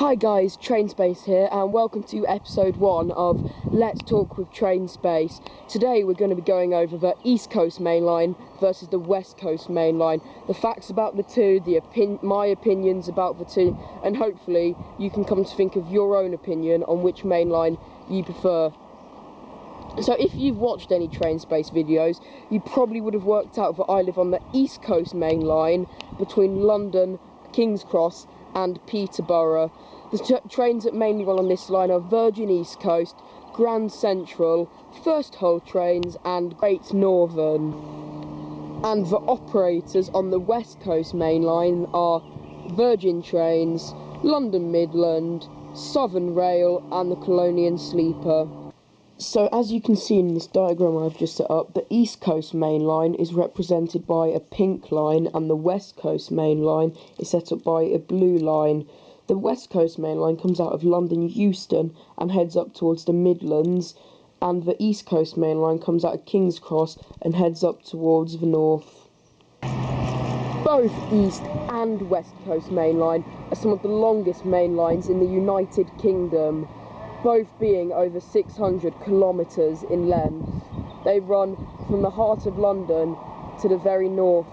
Hi guys, Trainspace here and welcome to episode 1 of Let's Talk with Trainspace. Today we're going to be going over the East Coast Main Line versus the West Coast Main Line, the facts about the two, my opinions about the two, and hopefully you can come to think of your own opinion on which main line you prefer. So if you've watched any Trainspace videos, you probably would have worked out that I live on the East Coast Main Line between London, King's Cross and Peterborough. The trains that mainly run on this line are Virgin East Coast, Grand Central, First Hull Trains and Great Northern. And the operators on the West Coast Main Line are Virgin Trains, London Midland, Southern Rail and the Colonial Sleeper. So as you can see in this diagram I've just set up, the East Coast Main Line is represented by a pink line and the West Coast Main Line is set up by a blue line. The West Coast Main Line comes out of London Euston and heads up towards the Midlands, and the East Coast Main Line comes out of King's Cross and heads up towards the north. Both East and West Coast Main Line are some of the longest main lines in the United Kingdom, both being over 600 kilometres in length. They run from the heart of London to the very north.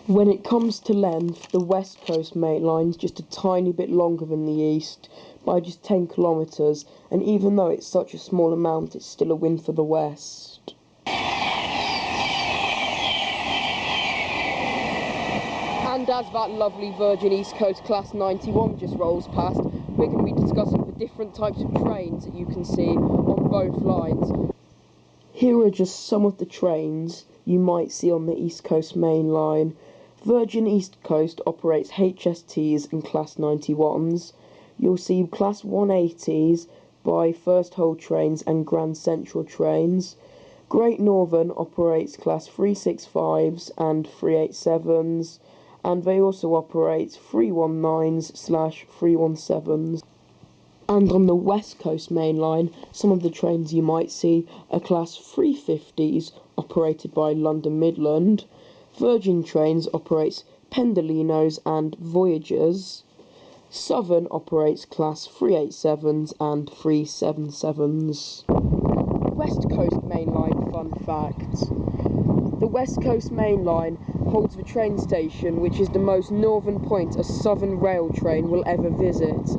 When it comes to length, the West Coast Main Line is just a tiny bit longer than the East, by just 10 kilometres, and even though it's such a small amount, it's still a win for the West. And as that lovely Virgin East Coast Class 91 just rolls past, we're going to be discussing the different types of trains that you can see on both lines. Here are just some of the trains you might see on the East Coast Main Line. Virgin East Coast operates HSTs and Class 91s. You'll see Class 180s by First Hull Trains and Grand Central Trains. Great Northern operates Class 365s and 387s. And they also operate 319s/317s. And on the West Coast Main Line, some of the trains you might see are Class 350s operated by London Midland. Virgin Trains operates Pendolinos and Voyagers. Southern operates Class 387s and 377s. West Coast Main Line fun fact. The West Coast Main Line holds the train station which is the most northern point a Southern Rail train will ever visit,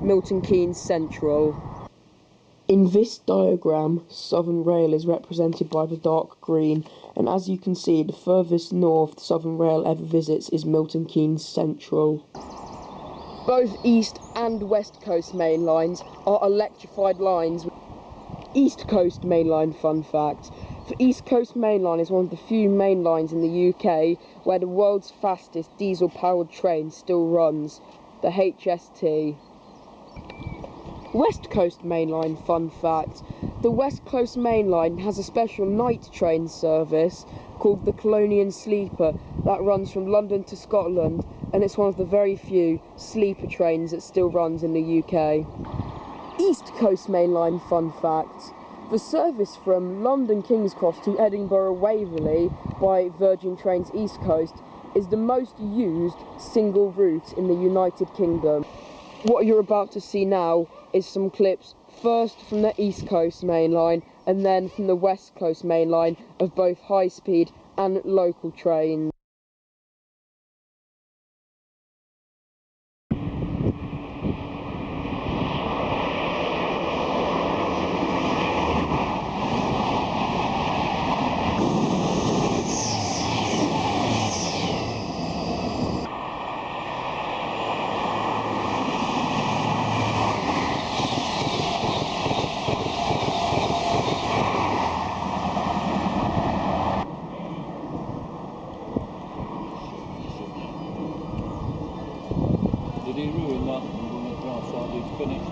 Milton Keynes Central. In this diagram, Southern Rail is represented by the dark green, and as you can see, the furthest north Southern Rail ever visits is Milton Keynes Central. Both East and West Coast Main Lines are electrified lines. East Coast Main Line fun fact. The East Coast Main Line is one of the few main lines in the UK where the world's fastest diesel-powered train still runs, the HST. West Coast Main Line fun fact. The West Coast Main Line has a special night train service called the Colonial Sleeper that runs from London to Scotland, and it's one of the very few sleeper trains that still runs in the UK. East Coast Main Line fun fact. The service from London King's Cross to Edinburgh Waverley by Virgin Trains East Coast is the most used single route in the United Kingdom. What you're about to see now is some clips, first from the East Coast Main Line and then from the West Coast Main Line of both high-speed and local trains. Did he ruin that when the grass started spinning?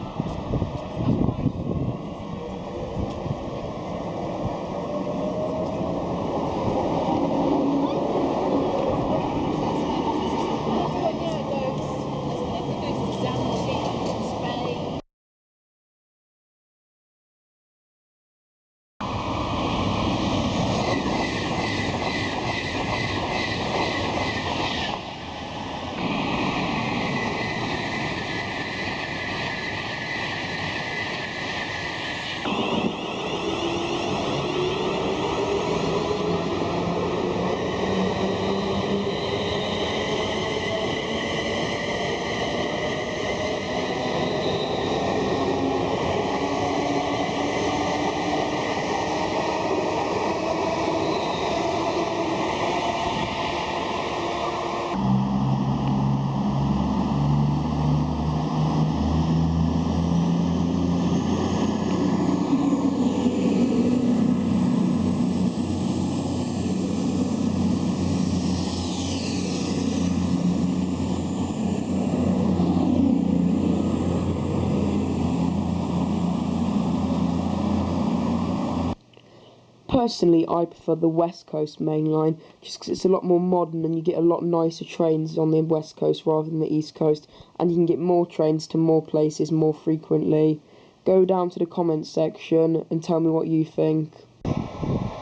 Personally, I prefer the West Coast main line, just because it's a lot more modern and you get a lot nicer trains on the West Coast rather than the East Coast, and you can get more trains to more places more frequently. Go down to the comments section and tell me what you think.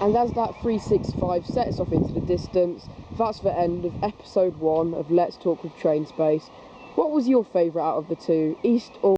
And as that 365 sets off into the distance, that's the end of episode 1 of Let's Talk with Train Space. What was your favourite out of the two, East or